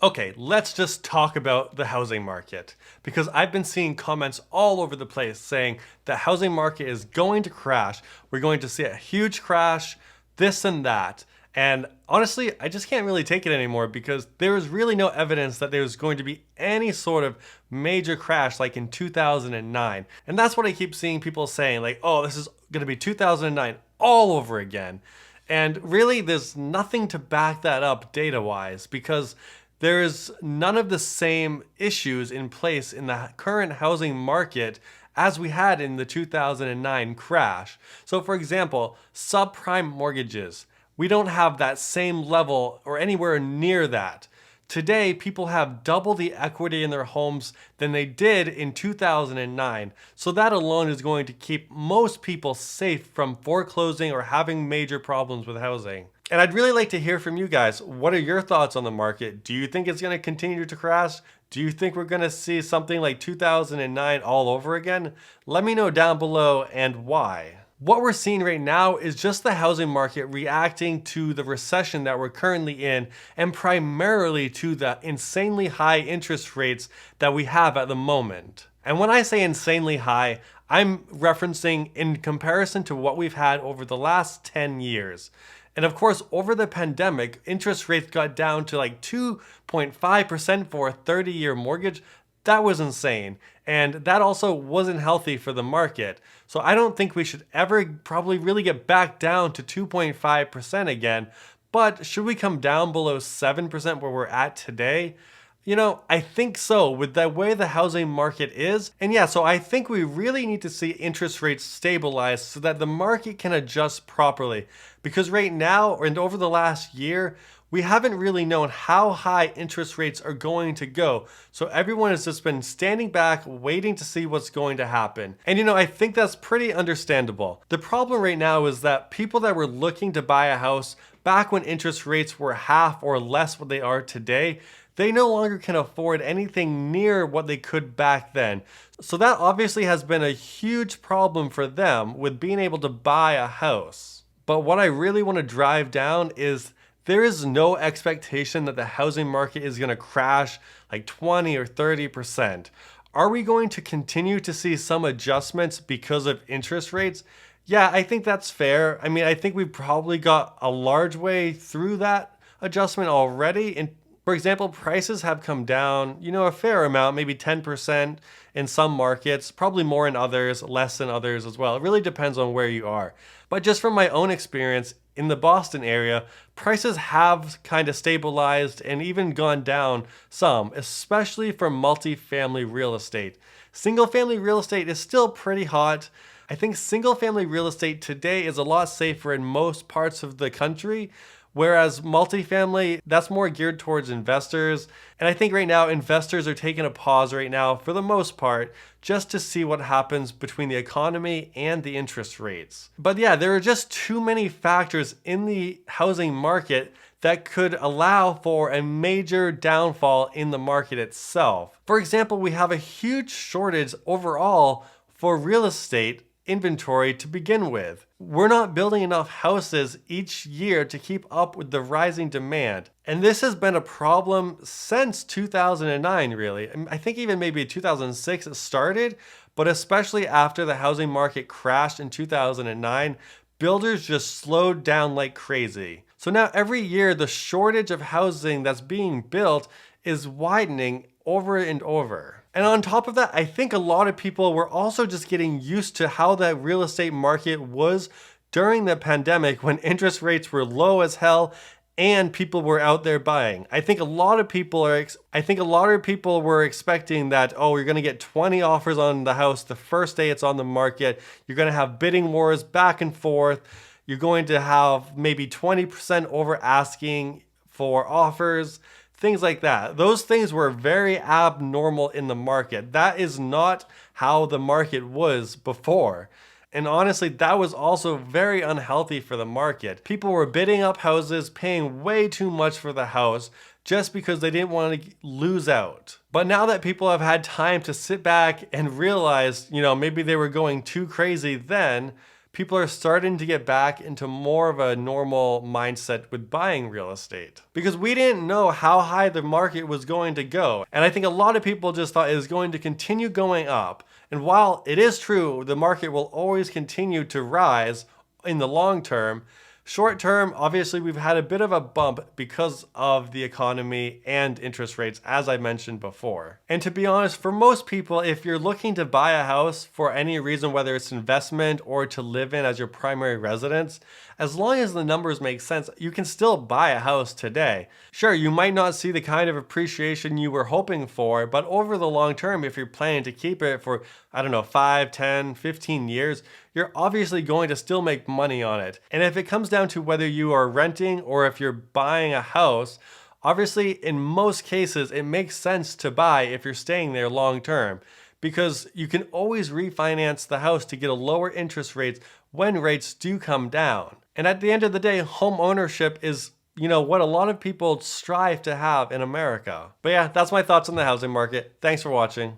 Okay, let's just talk about the housing market because I've been seeing comments all over the place saying the housing market is going to crash. We're going to see a huge crash, this and that. And honestly, I just can't really take it anymore because there is really no evidence that there's going to be any sort of major crash like in 2009. And that's what I keep seeing people saying, like, oh, this is going to be 2009 all over again. And really, there's nothing to back that up data wise because there's none of the same issues in place in the current housing market as we had in the 2009 crash. So, for example, subprime mortgages. We don't have that same level or anywhere near that. Today, people have double the equity in their homes than they did in 2009. So that alone is going to keep most people safe from foreclosing or having major problems with housing. And I'd really like to hear from you guys. What are your thoughts on the market? Do you think it's going to continue to crash? Do you think we're going to see something like 2009 all over again? Let me know down below and why. What we're seeing right now is just the housing market reacting to the recession that we're currently in and primarily to the insanely high interest rates that we have at the moment. And when I say insanely high, I'm referencing in comparison to what we've had over the last 10 years. And of course, over the pandemic, interest rates got down to like 2.5% for a 30-year mortgage. That was insane. And that also wasn't healthy for the market. So I don't think we should ever probably really get back down to 2.5% again. But should we come down below 7% where we're at today? I think so with the way the housing market is. And yeah, so I think we really need to see interest rates stabilize so that the market can adjust properly. Because right now, and over the last year, we haven't really known how high interest rates are going to go. So everyone has just been standing back, waiting to see what's going to happen. And I think that's pretty understandable. The problem right now is that people that were looking to buy a house back when interest rates were half or less what they are today, they no longer can afford anything near what they could back then. So that obviously has been a huge problem for them with being able to buy a house. But what I really want to drive down is there is no expectation that the housing market is going to crash like 20 or 30%. Are we going to continue to see some adjustments because of interest rates? Yeah, I think that's fair. I mean, I think we probably got a large way through that adjustment already. And for example, prices have come down, a fair amount, maybe 10% in some markets, probably more in others, less in others as well. It really depends on where you are. But just from my own experience, in the Boston area, prices have kind of stabilized and even gone down some, especially for multifamily real estate. Single family real estate is still pretty hot. I think single family real estate today is a lot safer in most parts of the country, whereas multifamily, that's more geared towards investors. And I think right now investors are taking a pause right now for the most part just to see what happens between the economy and the interest rates. But yeah, there are just too many factors in the housing market that could allow for a major downfall in the market itself. For example, we have a huge shortage overall for real estate inventory to begin with. We're not building enough houses each year to keep up with the rising demand. And this has been a problem since 2009, really. I think even maybe 2006 it started, but especially after the housing market crashed in 2009, builders just slowed down like crazy. So now every year, the shortage of housing that's being built is widening over and over. And on top of that, I think a lot of people were also just getting used to how the real estate market was during the pandemic when interest rates were low as hell and people were out there buying. I think a lot of people were expecting that, oh, you're going to get 20 offers on the house the first day it's on the market. You're going to have bidding wars back and forth. You're going to have maybe 20% over asking for offers. Things like that. Those things were very abnormal in the market. That is not how the market was before. And honestly, that was also very unhealthy for the market. People were bidding up houses, paying way too much for the house just because they didn't want to lose out. But now that people have had time to sit back and realize, maybe they were going too crazy then, people are starting to get back into more of a normal mindset with buying real estate. Because we didn't know how high the market was going to go. And I think a lot of people just thought it was going to continue going up. And while it is true, the market will always continue to rise in the long term, short term, obviously, we've had a bit of a bump because of the economy and interest rates, as I mentioned before. And to be honest, for most people, if you're looking to buy a house for any reason, whether it's investment or to live in as your primary residence, as long as the numbers make sense, you can still buy a house today. Sure, you might not see the kind of appreciation you were hoping for, but over the long term, if you're planning to keep it for, I don't know, 5, 10, 15 years, you're obviously going to still make money on it. And if it comes down to whether you are renting or if you're buying a house, obviously in most cases it makes sense to buy if you're staying there long term, because you can always refinance the house to get a lower interest rates when rates do come down. And at the end of the day, home ownership is what a lot of people strive to have in America. But yeah, that's my thoughts on the housing market. Thanks for watching.